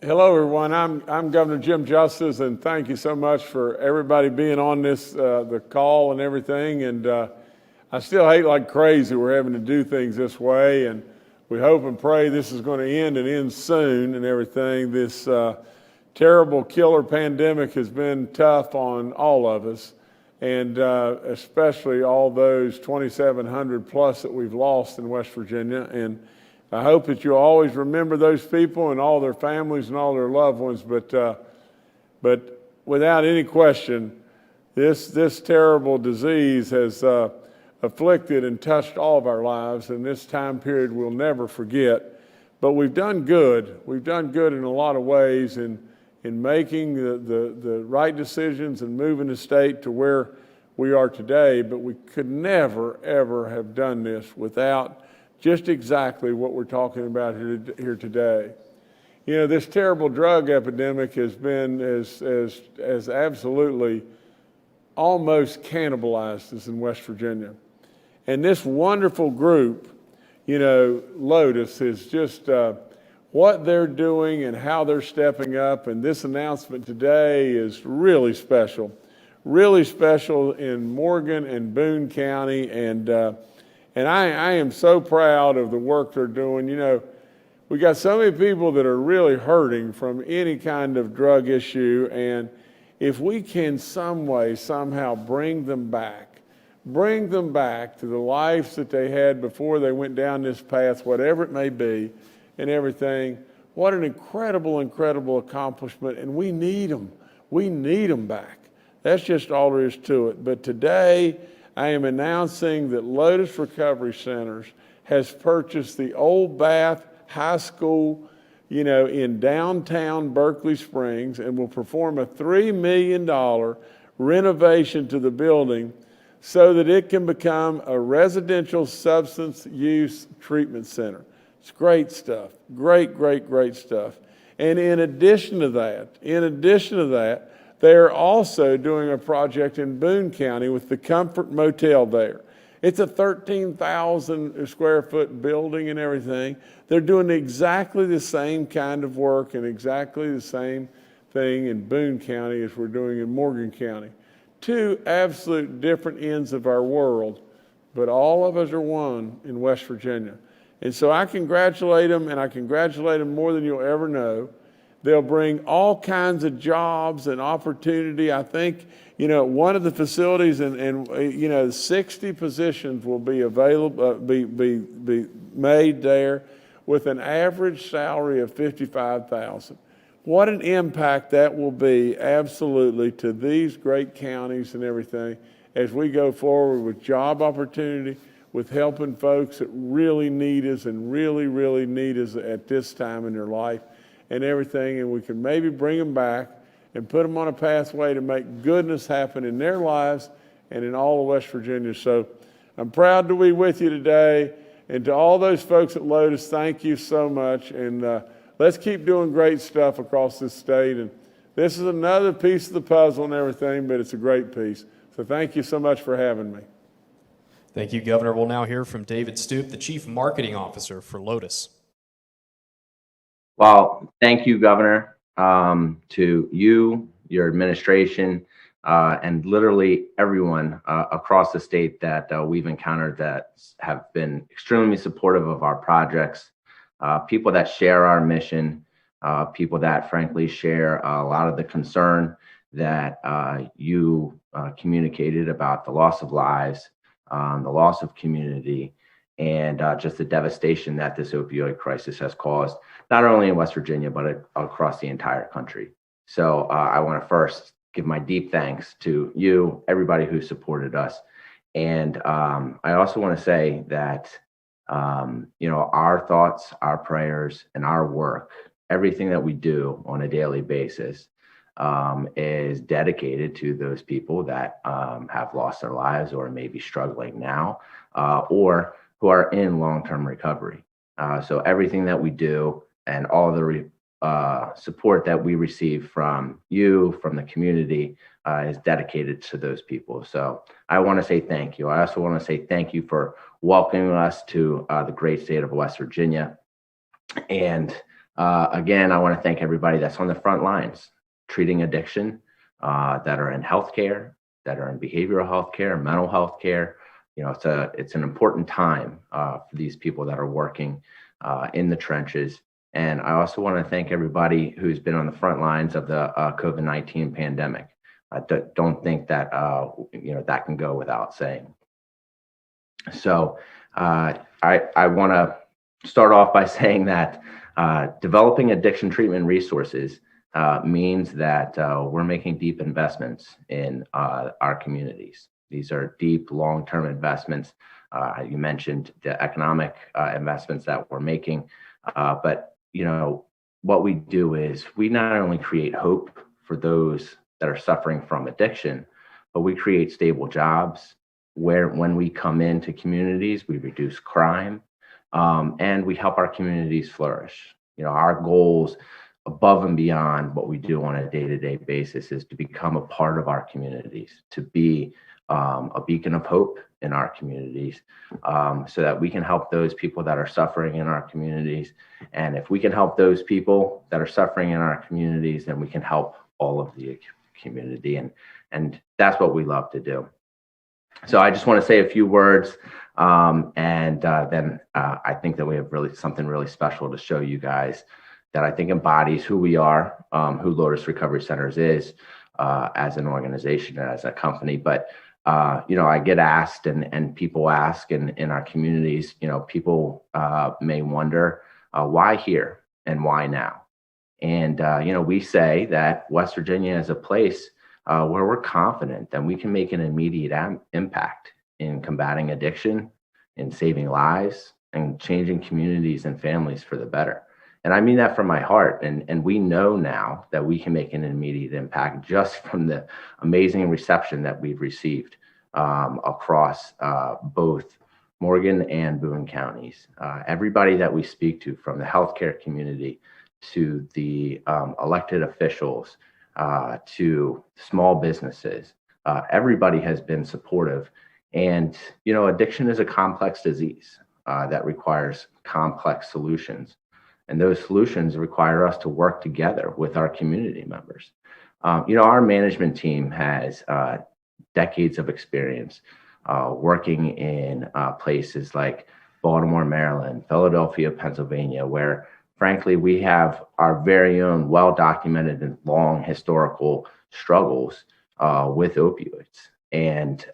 Hello, everyone. I'm Governor Jim Justice, and thank you so much for everybody being on this the call and everything. And I still hate like crazy we're having to do things this way, and we hope and pray this is going to end soon and everything. This terrible killer pandemic has been tough on all of us, and especially all those 2,700 plus that we've lost in West Virginia. And I hope that you always remember those people and all their families and all their loved ones. But without any question, this terrible disease has afflicted and touched all of our lives, and this time period we'll never forget. But we've done good. We've done good in a lot of ways in making the right decisions and moving the state to where we are today. But we could never, ever have done this without just exactly what we're talking about here today. You know, this terrible drug epidemic has been as absolutely almost cannibalized us in West Virginia. And this wonderful group, you know, Lotus, is just what they're doing and how they're stepping up. And this announcement today is really special in Morgan and Boone County. And I am so proud of the work they're doing. You know, we got so many people that are really hurting from any kind of drug issue. And if we can some way, somehow bring them back to the lives that they had before they went down this path, whatever it may be, and everything, what an incredible, incredible accomplishment. And we need them. We need them back. That's just all there is to it. But today, I am announcing that Lotus Recovery Centers has purchased the Old Bath High School, you know, in downtown Berkeley Springs, and will perform a $3 million renovation to the building so that it can become a residential substance use treatment center. It's great stuff. Great, great, great stuff. And in addition to that, they are also doing a project in Boone County with the Comfort Motel there. It's a 13,000 square foot building and everything. They're doing exactly the same kind of work and exactly the same thing in Boone County as we're doing in Morgan County. Two absolute different ends of our world, but all of us are one in West Virginia. And so I congratulate them, and I congratulate them more than you'll ever know. They'll bring all kinds of jobs and opportunity. I think, you know, one of the facilities and you know, 60 positions will be available, be made there with an average salary of $55,000. What an impact that will be absolutely to these great counties and everything as we go forward with job opportunity, with helping folks that really need us and really, really need us at this time in their life and everything, and we can maybe bring them back and put them on a pathway to make goodness happen in their lives and in all of West Virginia. So I'm proud to be with you today. And to all those folks at Lotus, thank you so much. And let's keep doing great stuff across this state. And this is another piece of the puzzle and everything, but it's a great piece. So thank you so much for having me. Thank you, Governor. We'll now hear from David Stoop, the Chief Marketing Officer for Lotus. Well, thank you, Governor, to you, your administration, and literally everyone across the state that we've encountered that have been extremely supportive of our projects, people that share our mission, people that frankly share a lot of the concern that you communicated about the loss of lives, the loss of community, and just the devastation that this opioid crisis has caused, not only in West Virginia, but across the entire country. So I want to first give my deep thanks to you, everybody who supported us. And I also want to say that, you know, our thoughts, our prayers, and our work, everything that we do on a daily basis is dedicated to those people that have lost their lives or may be struggling now, or who are in long-term recovery. So everything that we do and all the support that we receive from you, from the community, is dedicated to those people. So I want to say thank you. I also want to say thank you for welcoming us to the great state of West Virginia. And Again, I want to thank everybody that's on the front lines treating addiction, that are in healthcare, that are in behavioral healthcare, mental health care. It's an important time for these people that are working in the trenches. And I also want to thank everybody who's been on the front lines of the COVID-19 pandemic. I don't think that that can go without saying. So I want to start off by saying that developing addiction treatment resources means that we're making deep investments in our communities. These are deep, long-term investments. You mentioned the economic investments that we're making, but what we do is we not only create hope for those that are suffering from addiction, but we create stable jobs where when we come into communities, we reduce crime, and we help our communities flourish. Our goals above and beyond what we do on a day-to-day basis is to become a part of our communities, to be a beacon of hope in our communities, so that we can help those people that are suffering in our communities. And if we can help those people that are suffering in our communities, then we can help all of the community. And that's what we love to do. So I just want to say a few words, and then I think that we have something really special to show you guys that I think embodies who we are, who Lotus Recovery Centers is as an organization and as a company. But I get asked, and people ask in our communities, people may wonder why here and why now. And we say that West Virginia is a place where we're confident that we can make an immediate impact in combating addiction, in saving lives, and changing communities and families for the better. And I mean that from my heart. And we know now that we can make an immediate impact just from the amazing reception that we've received across both Morgan and Boone counties. Everybody that we speak to, from the healthcare community to the elected officials, to small businesses, everybody has been supportive. And, addiction is a complex disease that requires complex solutions. And those solutions require us to work together with our community members. Our management team has decades of experience working in places like Baltimore, Maryland, Philadelphia, Pennsylvania, where frankly, we have our very own well-documented and long historical struggles with opioids. And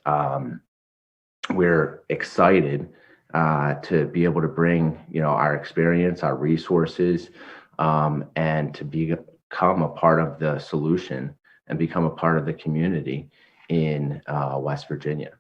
we're excited to be able to bring, our experience, our resources, and to become a part of the solution and become a part of the community in West Virginia.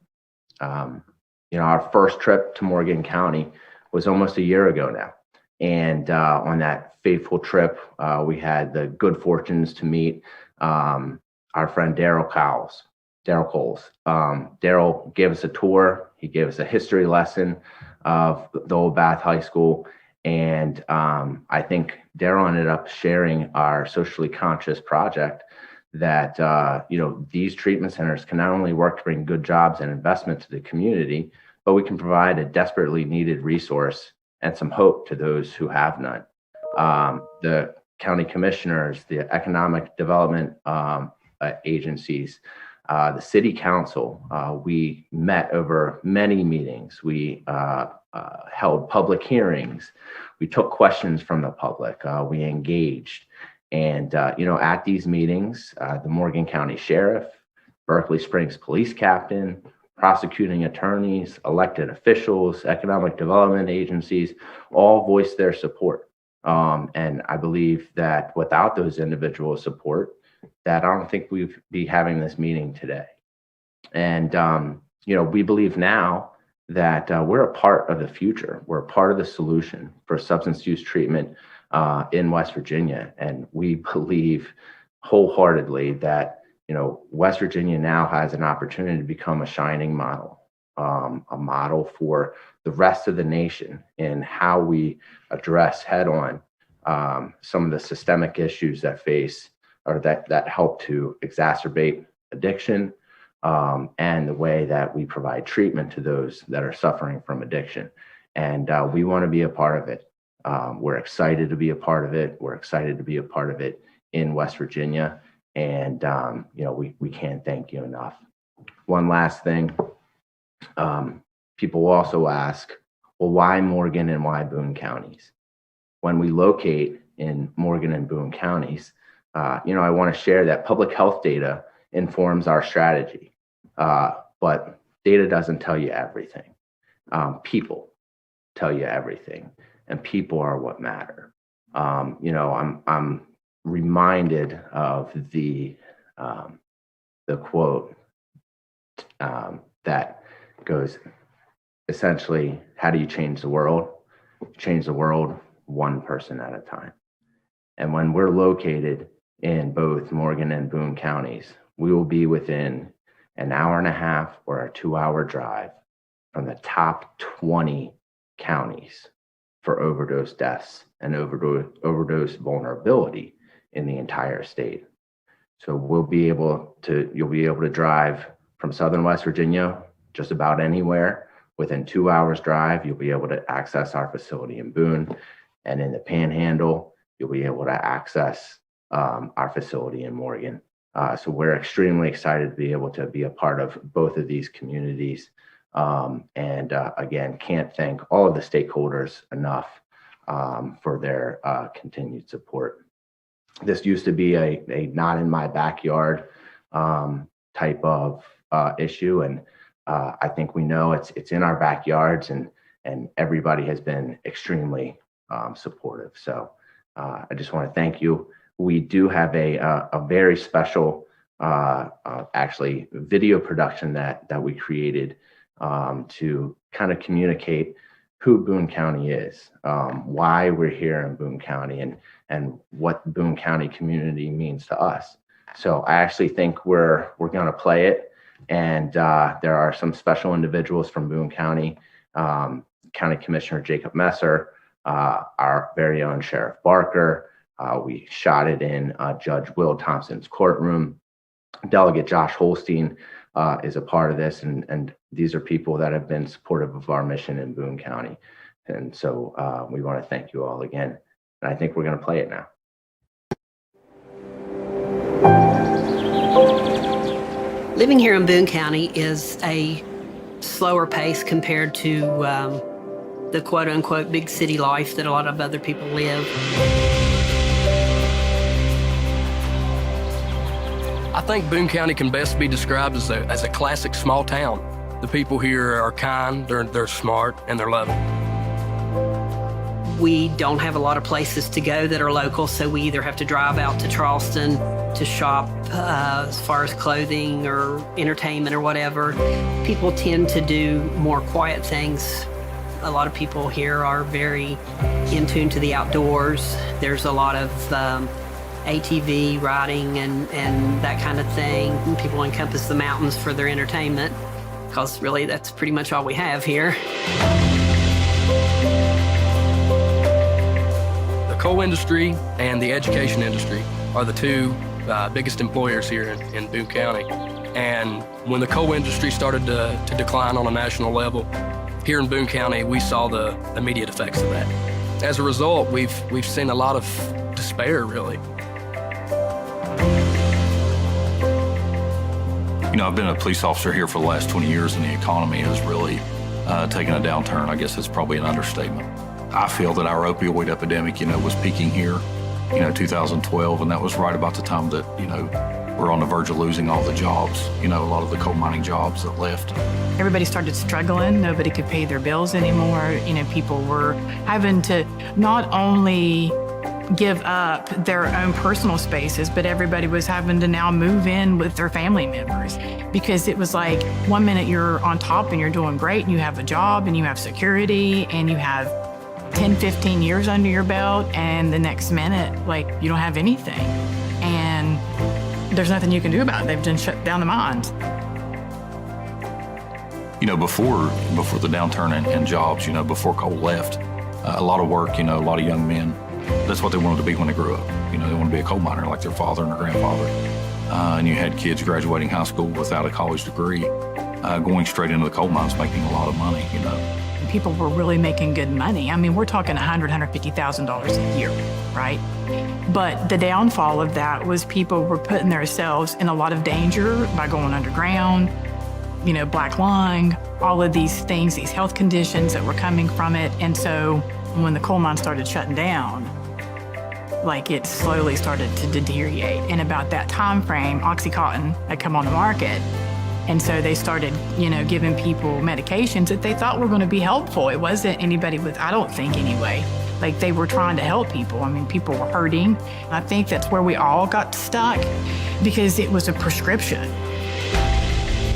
Our first trip to Morgan County was almost a year ago now. And on that fateful trip, we had the good fortunes to meet our friend Daryl Coles. Daryl gave us a tour. He gave us a history lesson of the Old Bath High School. And I think Daryl ended up sharing our socially conscious project that, these treatment centers can not only work to bring good jobs and investment to the community, but we can provide a desperately needed resource and some hope to those who have none. The county commissioners, the economic development agencies, the city council, we met over many meetings. We held public hearings. We took questions from the public. We engaged. And, at these meetings, the Morgan County Sheriff, Berkeley Springs Police Captain, prosecuting attorneys, elected officials, economic development agencies, all voiced their support. And I believe that without those individual support, that I don't think we'd be having this meeting today. And, we believe now that we're a part of the future. We're a part of the solution for substance use treatment in West Virginia. And we believe wholeheartedly that West Virginia now has an opportunity to become a shining model, a model for the rest of the nation in how we address head on some of the systemic issues that face or that help to exacerbate addiction, and the way that we provide treatment to those that are suffering from addiction. And we want to be a part of it. We're excited to be a part of it. We're excited to be a part of it in West Virginia. And, we can't thank you enough. One last thing. People will also ask, well, why Morgan and why Boone counties? When we locate in Morgan and Boone counties, I want to share that public health data informs our strategy, but data doesn't tell you everything. People tell you everything, and people are what matter. I'm reminded of the quote that goes essentially, how do you change the world? Change the world one person at a time. And when we're located in both Morgan and Boone counties, we will be within an hour and a half or a 2-hour drive from the top 20 counties for overdose deaths and overdose vulnerability in the entire state. So you'll be able to drive from southern West Virginia just about anywhere. Within 2 hours drive, you'll be able to access our facility in Boone, and in the Panhandle, you'll be able to access our facility in Morgan. So we're extremely excited to be able to be a part of both of these communities. Again, can't thank all of the stakeholders enough for their continued support. This used to be a not in my backyard type of issue, and I think we know it's in our backyards, and everybody has been extremely supportive. So I just want to thank you. We do have a very special actually video production that we created to kind of communicate who Boone County is, why we're here in Boone County, and what the Boone County community means to us. So I actually think we're going to play it, and there are some special individuals from Boone County, County Commissioner Jacob Messer, our very own Sheriff Barker. We shot it in Judge Will Thompson's courtroom. Delegate Josh Holstein is a part of this, and these are people that have been supportive of our mission in Boone County. And so we want to thank you all again. And I think we're going to play it now. Living here in Boone County is a slower pace compared to the quote-unquote big city life that a lot of other people live. I think Boone County can best be described as a classic small town. The people here are kind, they're smart, and they're loving. We don't have a lot of places to go that are local, so we either have to drive out to Charleston to shop as far as clothing or entertainment or whatever. People tend to do more quiet things. A lot of people here are very in tune to the outdoors. There's a lot of ATV riding and that kind of thing. And people encompass the mountains for their entertainment, because really that's pretty much all we have here. The coal industry and the education industry are the two biggest employers here in Boone County. And when the coal industry started to decline on a national level, here in Boone County, we saw the immediate effects of that. As a result, we've seen a lot of despair, really. You know, I've been a police officer here for the last 20 years, and the economy has really taken a downturn. I guess that's probably an understatement. I feel that our opioid epidemic, was peaking here, 2012, and that was right about the time that, we're on the verge of losing all the jobs, a lot of the coal mining jobs that left. Everybody started struggling. Nobody could pay their bills anymore. People were having to not only give up their own personal spaces, but everybody was having to now move in with their family members, because it was like one minute you're on top and you're doing great and you have a job and you have security and you have 10, 15 years under your belt, and the next minute, you don't have anything. And there's nothing you can do about it. They've just shut down the mines. Before the downturn in jobs, before coal left, a lot of work, a lot of young men, that's what they wanted to be when they grew up. They wanted to be a coal miner like their father and their grandfather. And you had kids graduating high school without a college degree, going straight into the coal mines, making a lot of money, people were really making good money. I mean, we're talking $150,000 a year, right? But the downfall of that was people were putting themselves in a lot of danger by going underground, black lung, all of these things, these health conditions that were coming from it. And so when the coal mine started shutting down, it slowly started to deteriorate. And about that time frame, Oxycontin had come on the market. And so they started, giving people medications that they thought were going to be helpful. It wasn't anybody I don't think anyway, they were trying to help people. I mean, people were hurting. I think that's where we all got stuck because it was a prescription.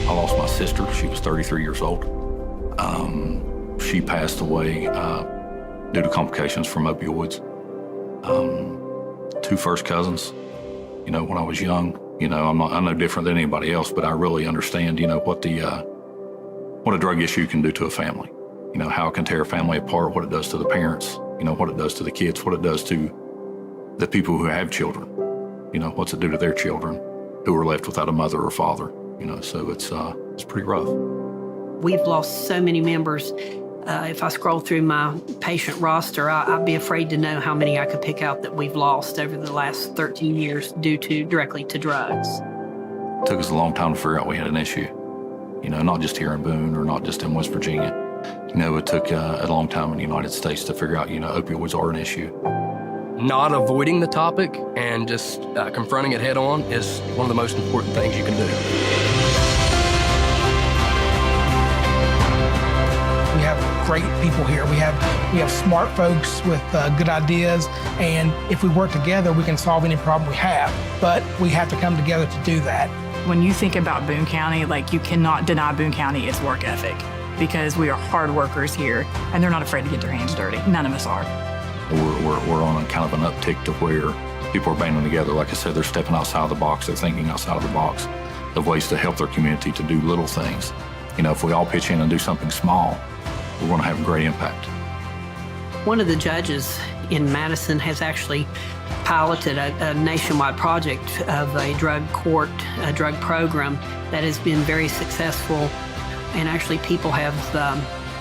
I lost my sister. She was 33 years old. She passed away due to complications from opioids. 2 first cousins, when I was young, I'm no different than anybody else, but I really understand, what a drug issue can do to a family. How it can tear a family apart, what it does to the parents, what it does to the kids, what it does to the people who have children. What's it do to their children who are left without a mother or father. So it's pretty rough. We've lost so many members. If I scroll through my patient roster, I'd be afraid to know how many I could pick out that we've lost over the last 13 years due to directly to drugs. It took us a long time to figure out we had an issue. Not just here in Boone or not just in West Virginia. It took a long time in the United States to figure out, opioids are an issue. Not avoiding the topic and just confronting it head on is one of the most important things you can do. We have great people here. We have smart folks with good ideas, and if we work together, we can solve any problem we have. But we have to come together to do that. When you think about Boone County, you cannot deny Boone County its work ethic because we are hard workers here, and they're not afraid to get their hands dirty. None of us are. We're on a kind of an uptick to where people are banding together. Like I said, they're stepping outside of the box. They're thinking outside of the box of ways to help their community to do little things. If we all pitch in and do something small, we're going to have a great impact. One of the judges in Madison has actually piloted a nationwide project of a drug court, a drug program that has been very successful. And actually people have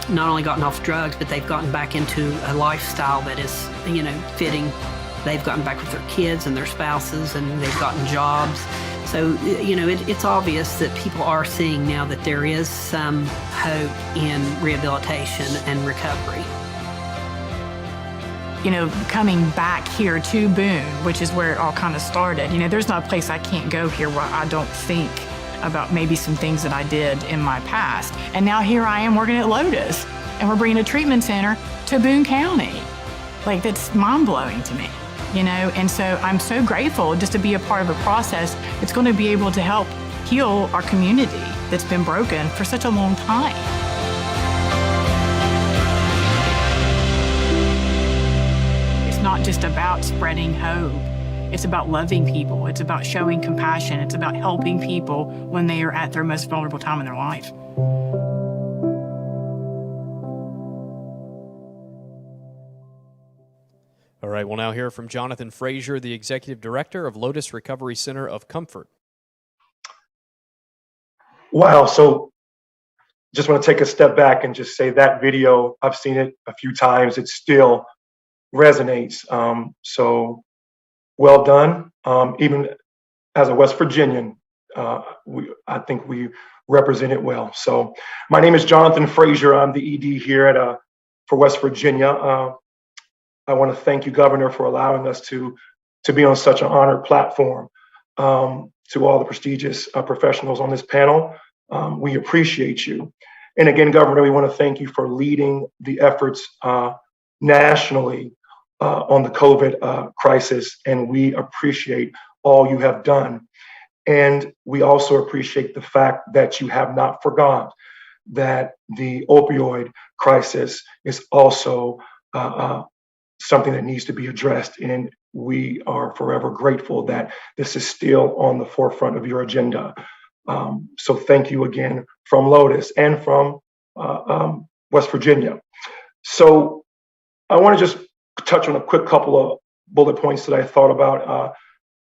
not only gotten off drugs, but they've gotten back into a lifestyle that is, fitting. They've gotten back with their kids and their spouses, and they've gotten jobs. So, it's obvious that people are seeing now that there is some hope in rehabilitation and recovery. Coming back here to Boone, which is where it all kind of started, there's not a place I can't go here where I don't think about maybe some things that I did in my past. And now here I am working at Lotus, and we're bringing a treatment center to Boone County. That's mind-blowing to me, And so I'm so grateful just to be a part of a process that's going to be able to help heal our community that's been broken for such a long time. It's not just about spreading hope. It's about loving people. It's about showing compassion. It's about helping people when they are at their most vulnerable time in their life. All right, we'll now hear from Jonathan Frazier, the Executive Director of Lotus Recovery Center of Comfort. Wow, so just want to take a step back and just say that video, I've seen it a few times. It still resonates. So well done. Even as a West Virginian, I think we represent it well. So my name is Jonathan Frazier. I'm the ED here for West Virginia. I want to thank you, Governor, for allowing us to be on such an honored platform. To all the prestigious professionals on this panel, we appreciate you. And again, Governor, we want to thank you for leading the efforts nationally on the COVID crisis, and we appreciate all you have done. And we also appreciate the fact that you have not forgotten that the opioid crisis is also something that needs to be addressed. And we are forever grateful that this is still on the forefront of your agenda. So thank you again from Lotus and from West Virginia. So I want to just touch on a quick couple of bullet points that I thought about.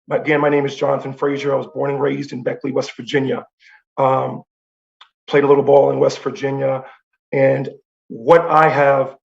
Again, my name is Jonathan Frazier. I was born and raised in Beckley, West Virginia. Played a little ball in West Virginia. And what I have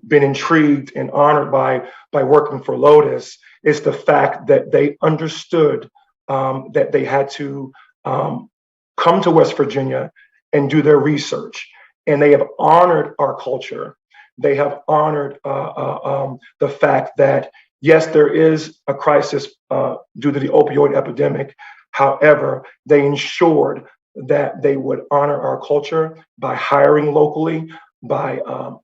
been intrigued and honored by working for Lotus is the fact that they understood that they had to come to West Virginia and do their research. And they have honored our culture. They have honored the fact that, yes, there is a crisis due to the opioid epidemic. However, they ensured that they would honor our culture by hiring locally, by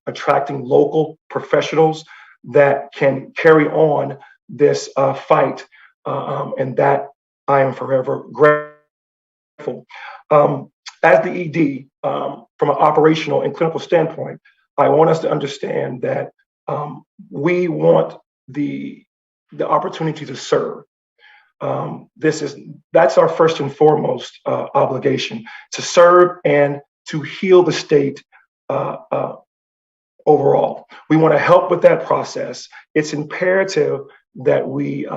attracting local professionals that can carry on this fight. And that I am forever grateful. As the ED, from an operational and clinical standpoint, I want us to understand that we want the opportunity to serve. That's our first and foremost obligation, to serve and to heal the state overall. We want to help with that process. It's imperative that we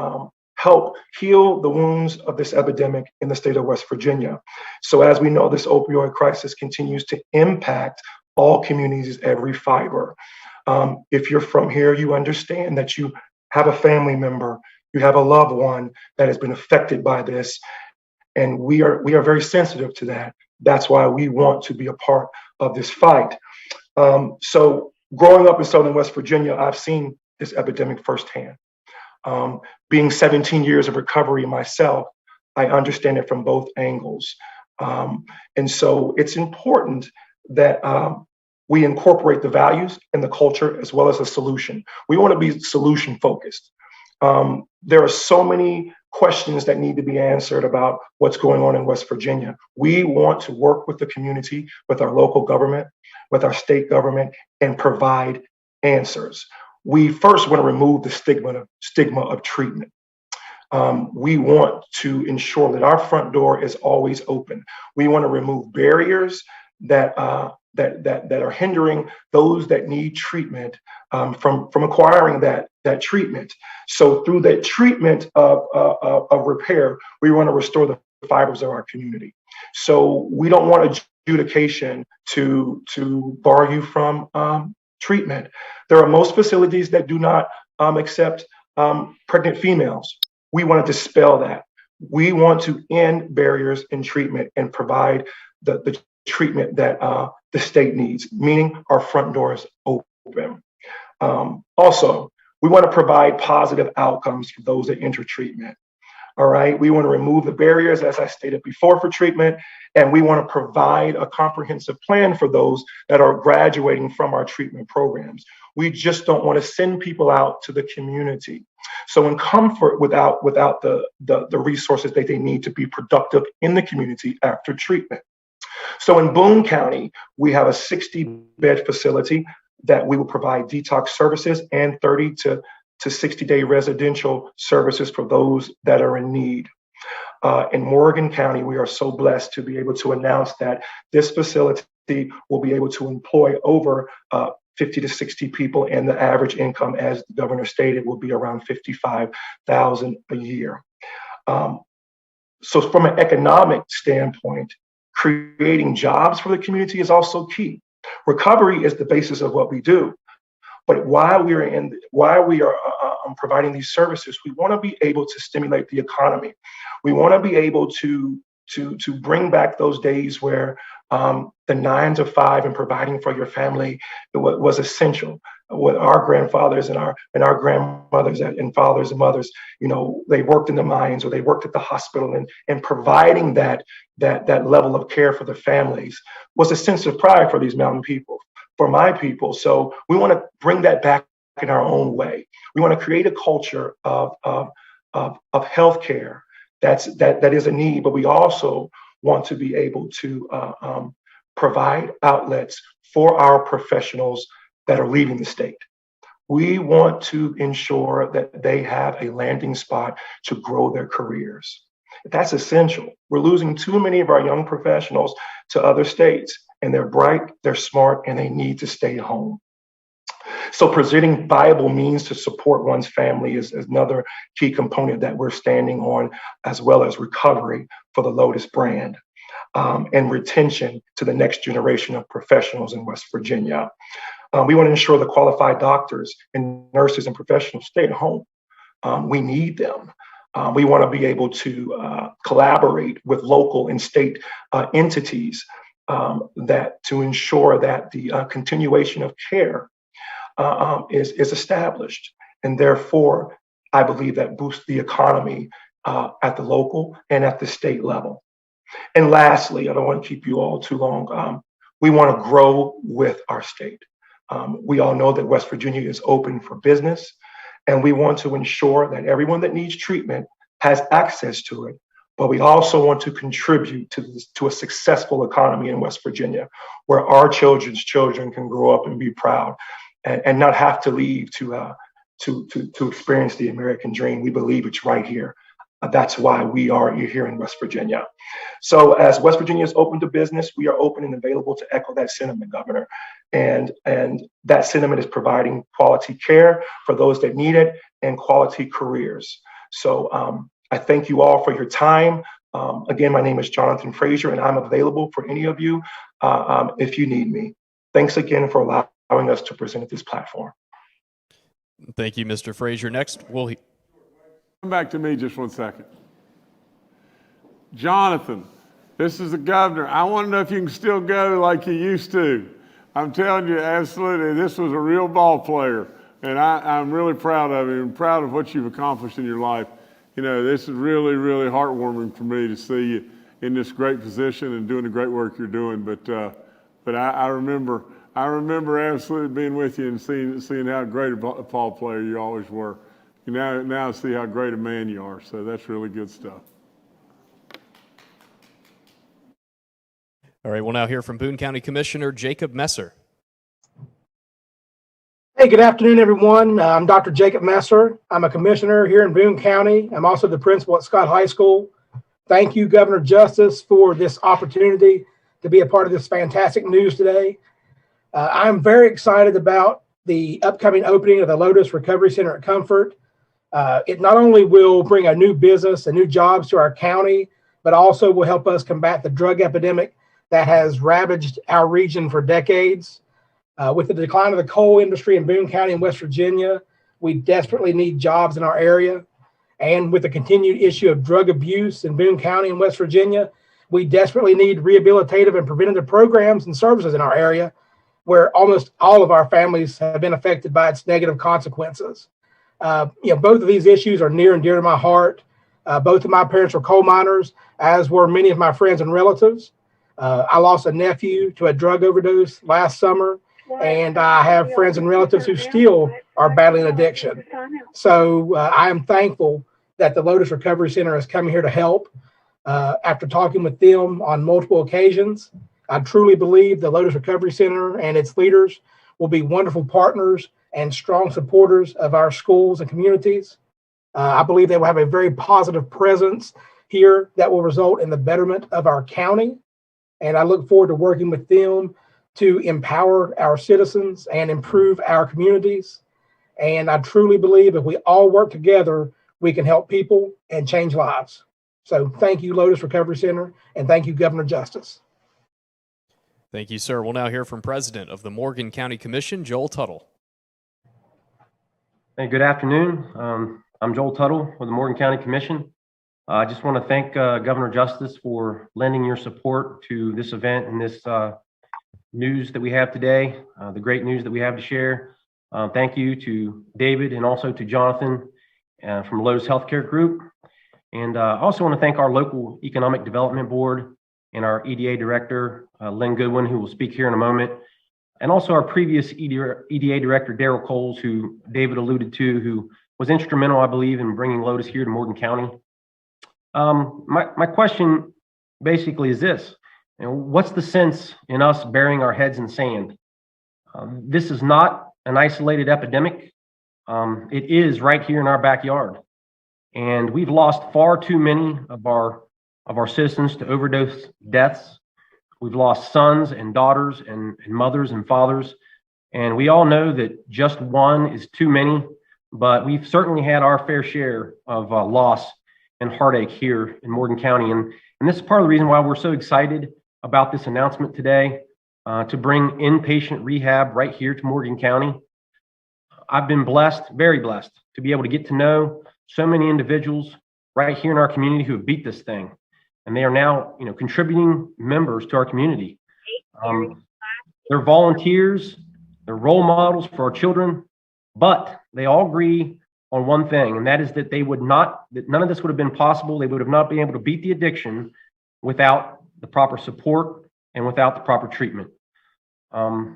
help heal the wounds of this epidemic in the state of West Virginia. So as we know, this opioid crisis continues to impact all communities, every fiber. If you're from here, you understand that you have a family member, you have a loved one that has been affected by this. And we are very sensitive to that. That's why we want to be a part of this fight. So growing up in Southern West Virginia, I've seen this epidemic firsthand. Being 17 years of recovery myself, I understand it from both angles. And so it's important that we incorporate the values and the culture as well as a solution. We want to be solution focused. There are so many questions that need to be answered about what's going on in West Virginia. We want to work with the community, with our local government, with our state government, and provide answers. We first want to remove the stigma of treatment. We want to ensure that our front door is always open. We want to remove barriers that are hindering those that need treatment from acquiring that treatment. So through that treatment of repair, we want to restore the fibers of our community. So we don't want adjudication to bar you from treatment. There are most facilities that do not accept pregnant females. We want to dispel that. We want to end barriers in treatment and provide the treatment that the state needs, meaning our front door is open. Also, we want to provide positive outcomes for those that enter treatment. All right, we want to remove the barriers, as I stated before, for treatment, and we want to provide a comprehensive plan for those that are graduating from our treatment programs. We just don't want to send people out to the community. So in comfort without the resources that they need to be productive in the community after treatment. So in Boone County, we have a 60-bed facility that we will provide detox services and 30 to 60-day residential services for those that are in need. In Morgan County, we are so blessed to be able to announce that this facility will be able to employ over 50 to 60 people, and the average income, as the governor stated, will be around $55,000 a year. So from an economic standpoint, creating jobs for the community is also key. Recovery is the basis of what we do. But while we are providing these services, we want to be able to stimulate the economy. We want to be able to bring back those days where the 9 to 5 and providing for your family was essential. With our grandfathers and our grandmothers and fathers and mothers, you know, they worked in the mines or they worked at the hospital, and providing that level of care for the families was a sense of pride for these mountain people, for my people. So we want to bring that back in our own way. We want to create a culture of healthcare that is a need, but we also want to be able to provide outlets for our professionals that are leaving the state. We want to ensure that they have a landing spot to grow their careers. That's essential. We're losing too many of our young professionals to other states, and they're bright, they're smart, and they need to stay home. So presenting viable means to support one's family is another key component that we're standing on, as well as recovery for the Lotus brand. and retention to the next generation of professionals in West Virginia. We want to ensure the qualified doctors and nurses and professionals stay at home. We need them. We want to be able to collaborate with local and state entities that to ensure that the continuation of care is established. And therefore, I believe that boosts the economy at the local and at the state level. And lastly, I don't want to keep you all too long. We want to grow with our state. We all know that West Virginia is open for business, and we want to ensure that everyone that needs treatment has access to it. But we also want to contribute to a successful economy in West Virginia, where our children's children can grow up and be proud and not have to leave to experience the American dream. We believe it's right here. That's why we are here in West Virginia. So as West Virginia is open to business, we are open and available to echo that sentiment, Governor. And that sentiment is providing quality care for those that need it and quality careers. So I thank you all for your time. Again, my name is Jonathan Frazier, and I'm available for any of you if you need me. Thanks again for allowing us to present at this platform. Thank you, Mr. Frazier. Next, we'll Come back to me just 1 second. Jonathan, this is the governor. I want to know if you can still go like you used to. I'm telling you, absolutely, this was a real ball player, and I'm really proud of him and proud of what you've accomplished in your life. You know, this is really, really heartwarming for me to see you in this great position and doing the great work you're doing. But I remember absolutely being with you and seeing how great a ball player you always were. Now I see how great a man you are, so that's really good stuff. All right, we'll now hear from Boone County Commissioner Jacob Messer. Hey, good afternoon, everyone. I'm Dr. Jacob Messer. I'm a commissioner here in Boone County. I'm also the principal at Scott High School. Thank you, Governor Justice, for this opportunity to be a part of this fantastic news today. I'm very excited about the upcoming opening of the Lotus Recovery Center at Comfort. It not only will bring a new business and new jobs to our county, but also will help us combat the drug epidemic that has ravaged our region for decades. With the decline of the coal industry in Boone County and West Virginia, we desperately need jobs in our area. And with the continued issue of drug abuse in Boone County and West Virginia, we desperately need rehabilitative and preventative programs and services in our area, where almost all of our families have been affected by its negative consequences. Both of these issues are near and dear to my heart. Both of my parents were coal miners, as were many of my friends and relatives. I lost a nephew to a drug overdose last summer, and I have friends and relatives who still are battling addiction. So I am thankful that the Lotus Recovery Center has come here to help. After talking with them on multiple occasions, I truly believe the Lotus Recovery Center and its leaders will be wonderful partners and strong supporters of our schools and communities. I believe they will have a very positive presence here that will result in the betterment of our county. And I look forward to working with them to empower our citizens and improve our communities. And I truly believe if we all work together, we can help people and change lives. So thank you, Lotus Recovery Center, and thank you, Governor Justice. Thank you, sir. We'll now hear from President of the Morgan County Commission, Joel Tuttle. Hey, good afternoon. I'm Joel Tuttle with the Morgan County Commission. I just want to thank Governor Justice for lending your support to this event and this news that we have today, the great news that we have to share. Thank you to David and also to Jonathan from Lotus Healthcare Group. And I also want to thank our local Economic Development Board and our EDA Director, Lynn Goodwin, who will speak here in a moment. And also our previous EDA Director, Daryl Coles, who David alluded to, who was instrumental, I believe, in bringing Lotus here to Morgan County. My question basically is this: what's the sense in us burying our heads in sand? This is not an isolated epidemic. It is right here in our backyard, and we've lost far too many of our citizens to overdose deaths. We've lost sons and daughters and mothers and fathers, and we all know that just one is too many, but we've certainly had our fair share of loss and heartache here in Morgan County. And this is part of the reason why we're so excited about this announcement today, to bring inpatient rehab right here to Morgan County. I've been blessed, very blessed, to be able to get to know so many individuals right here in our community who have beat this thing. And they are now, contributing members to our community. They're volunteers, they're role models for our children, but they all agree on one thing, and that is that that none of this would have been possible. They would have not been able to beat the addiction without the proper support and without the proper treatment.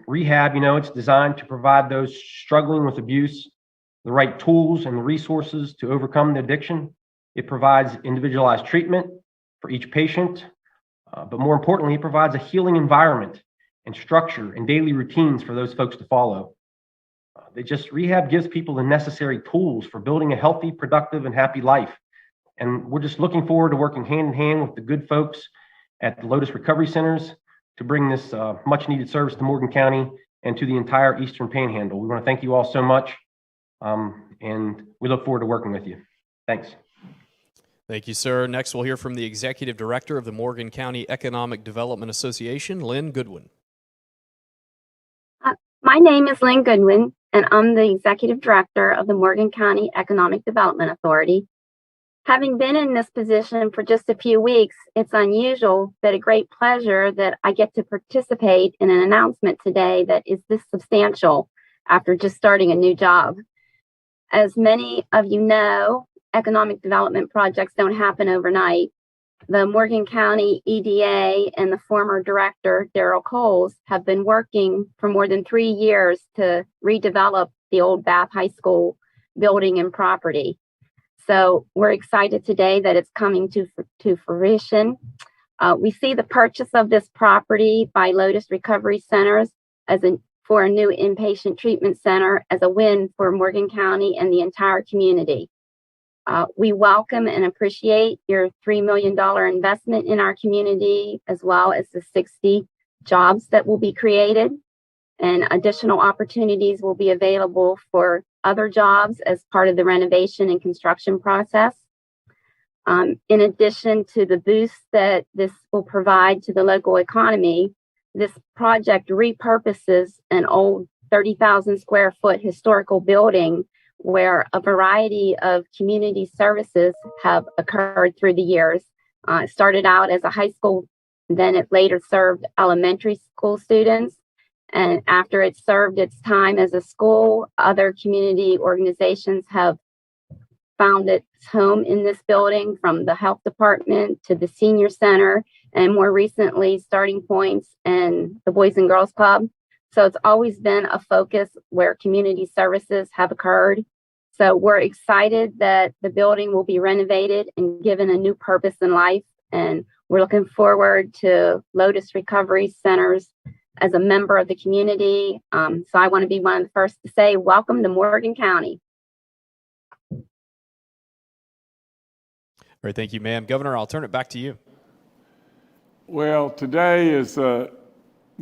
Rehab, it's designed to provide those struggling with abuse the right tools and the resources to overcome the addiction. It provides individualized treatment for each patient, but more importantly, it provides a healing environment and structure and daily routines for those folks to follow. Rehab gives people the necessary tools for building a healthy, productive, and happy life. And we're just looking forward to working hand in hand with the good folks at the Lotus Recovery Centers to bring this much needed service to Morgan County and to the entire Eastern Panhandle. We want to thank you all so much, and we look forward to working with you. Thanks. Thank you, sir. Next, we'll hear from the Executive Director of the Morgan County Economic Development Association, Lynn Goodwin. My name is Lynn Goodwin, and I'm the Executive Director of the Morgan County Economic Development Authority. Having been in this position for just a few weeks, it's unusual but a great pleasure that I get to participate in an announcement today that is this substantial after just starting a new job. As many of you know, economic development projects don't happen overnight. The Morgan County EDA and the former director, Daryl Coles, have been working for more than 3 years to redevelop the old Bath High School building and property. So we're excited today that it's coming to fruition. We see the purchase of this property by Lotus Recovery Centers for a new inpatient treatment center as a win for Morgan County and the entire community. We welcome and appreciate your $3 million investment in our community, as well as the 60 jobs that will be created, and additional opportunities will be available for other jobs as part of the renovation and construction process. In addition to the boost that this will provide to the local economy, this project repurposes an old 30,000 square foot historical building where a variety of community services have occurred through the years. It started out as a high school, then it later served elementary school students. And after it served its time as a school, other community organizations have found its home in this building, from the health department to the senior center, and more recently, Starting Points and the Boys and Girls Club. So it's always been a focus where community services have occurred. So we're excited that the building will be renovated and given a new purpose in life. And we're looking forward to Lotus Recovery Centers as a member of the community. So I want to be one of the first to say, welcome to Morgan County. All right, thank you, ma'am. Governor, I'll turn it back to you. Well, today is a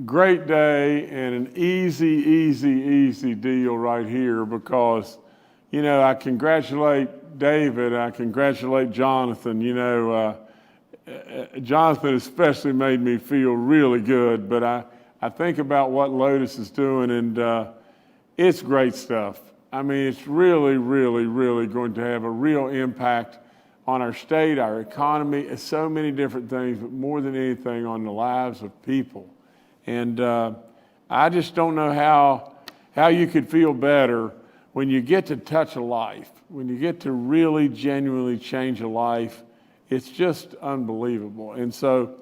great day and an easy deal right here, because, I congratulate David, I congratulate Jonathan. Jonathan especially made me feel really good, but I think about what Lotus is doing, and it's great stuff. I mean, it's really going to have a real impact on our state, our economy, so many different things, but more than anything on the lives of people. And I just don't know how you could feel better when you get to touch a life, when you get to really genuinely change a life. It's just unbelievable. And so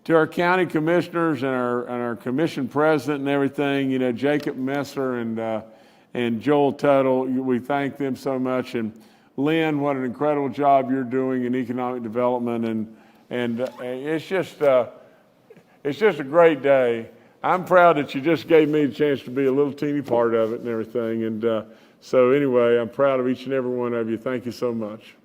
to our county commissioners and our commission president and everything, Jacob Messer and Joel Tuttle, we thank them so much. And Lynn, what an incredible job you're doing in economic development, and it's just a great day. I'm proud that you just gave me a chance to be a little teeny part of it and everything. And so anyway, I'm proud of each and every one of you. Thank you so much.